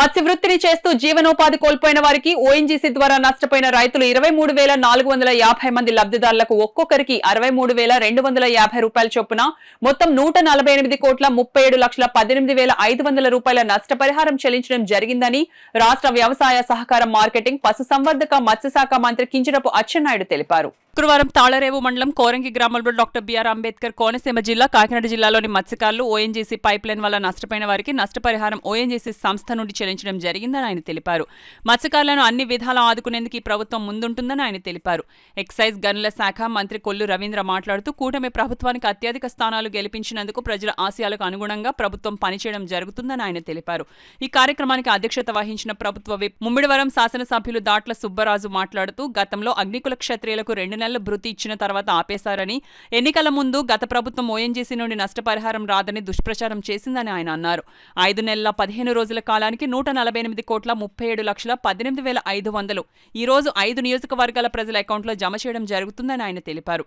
మత్స్య వృత్తిని చేస్తూ జీవనోపాధి కోల్పోయిన వారికి ఓఎన్జీసీ ద్వారా నష్టపోయిన రైతులు 23,450 మంది లబ్ధిదారులకు ఒక్కొక్కరికి 63,250 రూపాయల చొప్పున మొత్తం 148,37,18,500 రూపాయల నష్టపరిహారం చెల్లించడం జరిగిందని రాష్ట్ర వ్యవసాయ సహకార మార్కెటింగ్ పశుసంవర్ధక మత్స్యశాఖ మంత్రి కింజరపు అచ్చెన్నాయుడు తెలిపారు. శుక్రవారం తాళరేవు మండలం కోరంగి గ్రామంలో డాక్టర్ బిఆర్ అంబేద్కర్ కోనసీమ జిల్లా కాకినాడ జిల్లాలోని మత్స్యకారులు ఓఎన్జీసీ పైప్ లైన్ వల్ల నష్టపోయిన వారికి నష్టపరిహారం ఓఎన్జీసీ సంస్థ నుండి చెల్లించడం జరిగిందని ఆయన తెలిపారు. మత్స్యకారులను అన్ని విధాలా ఆదుకునేందుకు ఈ ప్రభుత్వం ముందుంటుందని ఆయన తెలిపారు. ఎక్సైజ్ గనుల శాఖ మంత్రి కొల్లు రవీంద్ర మాట్లాడుతూ కూటమి ప్రభుత్వానికి అత్యధిక స్థానాలు గెలిపించినందుకు ప్రజల ఆశయాలకు అనుగుణంగా ప్రభుత్వం పనిచేయడం జరుగుతుందని ఆయన తెలిపారు. ఈ కార్యక్రమానికి అధ్యక్షత వహించిన ప్రభుత్వ విప్ ముమ్మిడివరం శాసనసభ్యులు దాట్ల సుబ్బరాజు మాట్లాడుతూ గతంలో అగ్నికుల క్షత్రియులకు 2 నెలల భృతి ఇచ్చిన తర్వాత ఆపేశారని, ఎన్నికల ముందు గత ప్రభుత్వం ఓఎన్జీసీ నుండి నష్టపరిహారం రాదని దుష్ప్రచారం చేసిందని ఆయన అన్నారు. 5 నెలల 15 రోజుల కాలానికి 148,37,18,500 ఈ రోజు 5 నియోజకవర్గాల ప్రజల అకౌంట్లో జమ చేయడం జరుగుతుందని ఆయన తెలిపారు.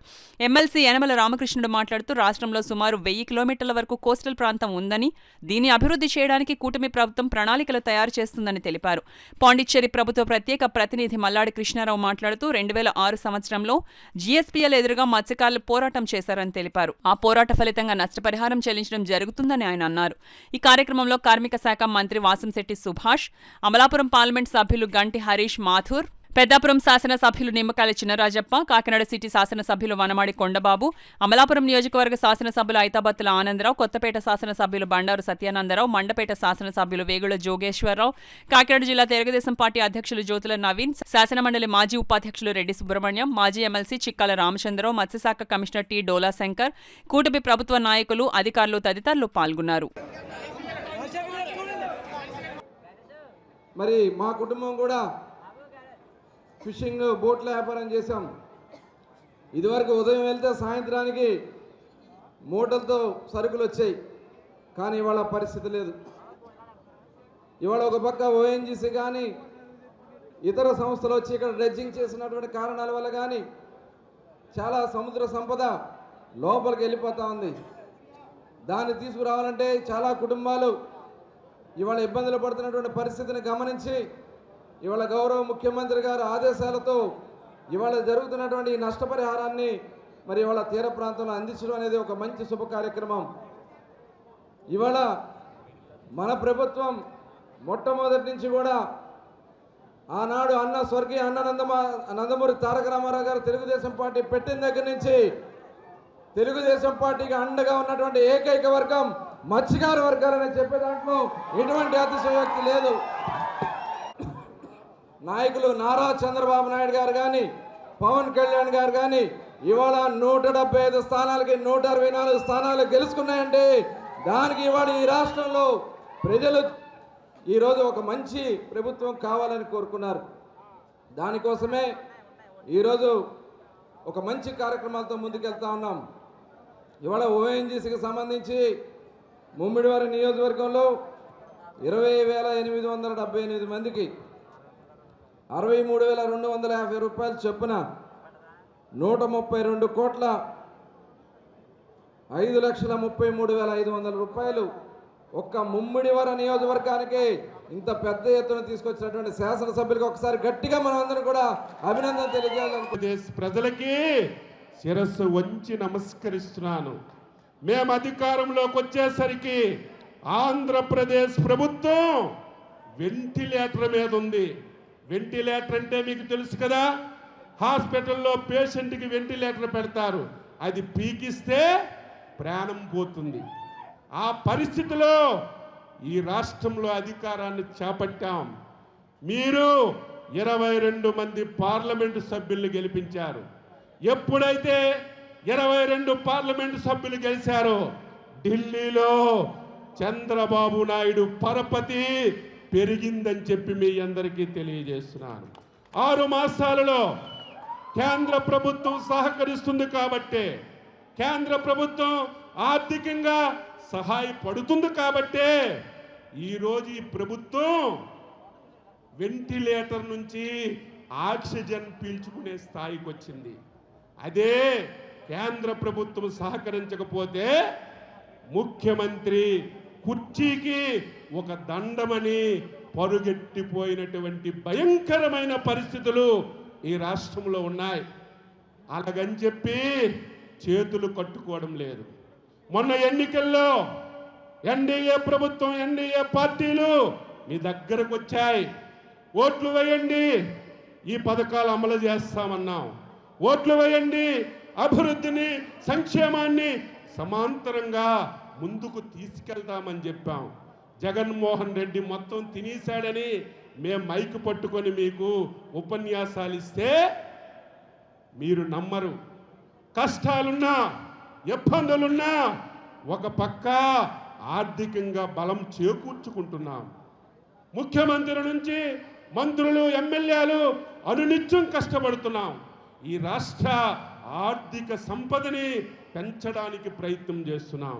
ఎమ్మెల్సీ యనమల రామకృష్ణుడు మాట్లాడుతూ రాష్ట్రంలో సుమారు 1000 కిలోమీటర్ల వరకు కోస్టల్ ప్రాంతం ఉందని, దీన్ని అభివృద్ధి చేయడానికి కూటమి ప్రభుత్వం ప్రణాళికలు తయారు చేస్తుందని తెలిపారు. పాండిచ్చేరి ప్రభుత్వ ప్రత్యేక ప్రతినిధి మల్లాడి కృష్ణారావు మాట్లాడుతూ 2006 సంవత్సరంలో జీఎస్పీఎల్ ఎదురుగా మత్స్యకారులు పోరాటం చేశారని తెలిపారు. ఆ పోరాట ఫలితంగా నష్టపరిహారం చెల్లించడం జరుగుతుందని ఆయన అన్నారు. ఈ కార్యక్రమంలో కార్మిక శాఖ మంత్రి వాసంశెట్టి సుభాష్, అమలాపురం పార్లమెంట్ సభ్యులు గంటి హరీష్ మాథూర్, పెద్దాపురం శాసనసభ్యులు నిమ్మకాయల చిన్నరాజప్ప, కాకినాడ సిటీ శాసనసభ్యులు వనమాడి కొండబాబు, అమలాపురం నియోజకవర్గ శాసనసభ్యులు ఐతాబత్తుల ఆనందరావు, కొత్తపేట శాసనసభ్యులు బండారు సత్యానందరావు, మండపేట శాసనసభ్యులు వేగుల జోగేశ్వరరావు, కాకినాడ జిల్లా తెలుగుదేశం పార్టీ అధ్యక్షులు జ్యోతుల నవీన్, శాసనమండలి మాజీ ఉపాధ్యక్షులు రెడ్డి సుబ్రహ్మణ్యం, మాజీ ఎమ్మెల్సీ చిక్కాల రామచంద్రరావు, మత్స్యశాఖ కమిషనర్ టి డోలా శంకర్, కూటమి ప్రభుత్వ నాయకులు, అధికారులు తదితరులు పాల్గొన్నారు. మరి మా కుటుంబం కూడా ఫిషింగ్ బోట్ల వ్యాపారం చేశాం. ఇదివరకు ఉదయం వెళ్తే సాయంత్రానికి మూటలతో సరుకులు వచ్చాయి. కానీ ఇవాళ పరిస్థితి లేదు. ఇవాళ ఒక పక్క ఓఎన్జీసీ కానీ ఇతర సంస్థలు వచ్చి ఇక్కడ డ్రెడ్జింగ్ చేసినటువంటి కారణాల వల్ల కానీ చాలా సముద్ర సంపద లోపలికి వెళ్ళిపోతూ ఉంది. దాన్ని తీసుకురావాలంటే చాలా కుటుంబాలు ఇవాళ ఇబ్బందులు పడుతున్నటువంటి పరిస్థితిని గమనించి ఇవాళ గౌరవ ముఖ్యమంత్రి గారి ఆదేశాలతో ఇవాళ జరుగుతున్నటువంటి ఈ నష్టపరిహారాన్ని మరి ఇవాళ తీర ప్రాంతంలో అందించడం అనేది ఒక మంచి శుభ కార్యక్రమం. ఇవాళ మన ప్రభుత్వం మొట్టమొదటి నుంచి కూడా ఆనాడు స్వర్గీయ నందమూరి తారక రామారావు గారు తెలుగుదేశం పార్టీ పెట్టిన దగ్గర నుంచి తెలుగుదేశం పార్టీకి అండగా ఉన్నటువంటి ఏకైక వర్గం మత్స్యకార వర్గాలని చెప్పే దాంట్లో ఎటువంటి అతిశయోక్తి లేదు. నాయకులు నారా చంద్రబాబు నాయుడు గారు కానీ పవన్ కళ్యాణ్ గారు కానీ ఇవాళ 175 స్థానాలకి 164 స్థానాలు గెలుచుకున్నాయంటే దానికి ఇవాళ ఈ రాష్ట్రంలో ప్రజలు ఈరోజు ఒక మంచి ప్రభుత్వం కావాలని కోరుకున్నారు. దానికోసమే ఈరోజు ఒక మంచి కార్యక్రమాలతో ముందుకెళ్తా ఉన్నాం. ఇవాళ ఓఎన్జీసీకి సంబంధించి ముమ్మిడివరం నియోజకవర్గంలో 20,878 మందికి 63,250 రూపాయలు చొప్పున 132,5,33,500 రూపాయలు ఒక్క ముమ్మిడివరం నియోజకవర్గానికి ఇంత పెద్ద ఎత్తున తీసుకొచ్చినటువంటి శాసనసభ్యులకు ఒకసారి గట్టిగా మనం అందరం కూడా అభినందన తెలియజేయాలనుకుంటున్నాం. ప్రజలకి శిరస్సు వంచి నమస్కరిస్తున్నాను. మేము అధికారంలోకి వచ్చేసరికి ఆంధ్రప్రదేశ్ ప్రభుత్వం వెంటిలేటర్ మీద ఉంది. వెంటిలేటర్ అంటే మీకు తెలుసు కదా, హాస్పిటల్లో పేషెంట్కి వెంటిలేటర్ పెడతారు, అది పీకిస్తే ప్రాణం పోతుంది. ఆ పరిస్థితిలో ఈ రాష్ట్రంలో అధికారాన్ని చేపట్టాం. మీరు 22 మంది పార్లమెంటు సభ్యుల్ని గెలిపించారు. ఎప్పుడైతే 22 పార్లమెంటు సభ్యులు గెలిచారో ఢిల్లీలో చంద్రబాబు నాయుడు పరపతి పెరిగిందని చెప్పి మీ అందరికీ తెలియజేస్తున్నాను. 6 మాసాలలో కేంద్ర ప్రభుత్వం సహకరిస్తుంది కాబట్టి, కేంద్ర ప్రభుత్వం ఆర్థికంగా సహాయపడుతుంది కాబట్టే ఈరోజు ఈ ప్రభుత్వం వెంటిలేటర్ నుంచి ఆక్సిజన్ పీల్చుకునే స్థాయికి వచ్చింది. అదే కేంద్ర ప్రభుత్వం సహకరించకపోతే ముఖ్యమంత్రి కుర్చీకి ఒక దండమని పరుగెట్టిపోయినటువంటి భయంకరమైన పరిస్థితులు ఈ రాష్ట్రంలో ఉన్నాయి. అలాగని చెప్పి చేతులు కట్టుకోవడం లేదు. మొన్న ఎన్నికల్లో ఎన్డీఏ ప్రభుత్వం, ఎన్డీఏ పార్టీలు మీ దగ్గరకు వచ్చాయి. ఓట్లు వేయండి, ఈ పథకాలు అమలు చేస్తామన్నాం. ఓట్లు వేయండి, అభివృద్ధిని, సంక్షేమాన్ని సమాంతరంగా ముందుకు తీసుకెళ్తామని చెప్పాం. జగన్మోహన్ రెడ్డి మొత్తం తినేశాడని మేము మైకు పట్టుకొని మీకు ఉపన్యాసాలు ఇస్తే మీరు నమ్మరు. కష్టాలున్నా, ఇబ్బందులున్నా ఒక పక్క ఆర్థికంగా బలం చేకూర్చుకుంటున్నాం. ముఖ్యమంత్రి నుంచి మంత్రులు, ఎమ్మెల్యేలు అనునిత్యం కష్టపడుతున్నాం. ఈ రాష్ట్ర ఆర్థిక సంపదని పెంచడానికి ప్రయత్నం చేస్తున్నాం.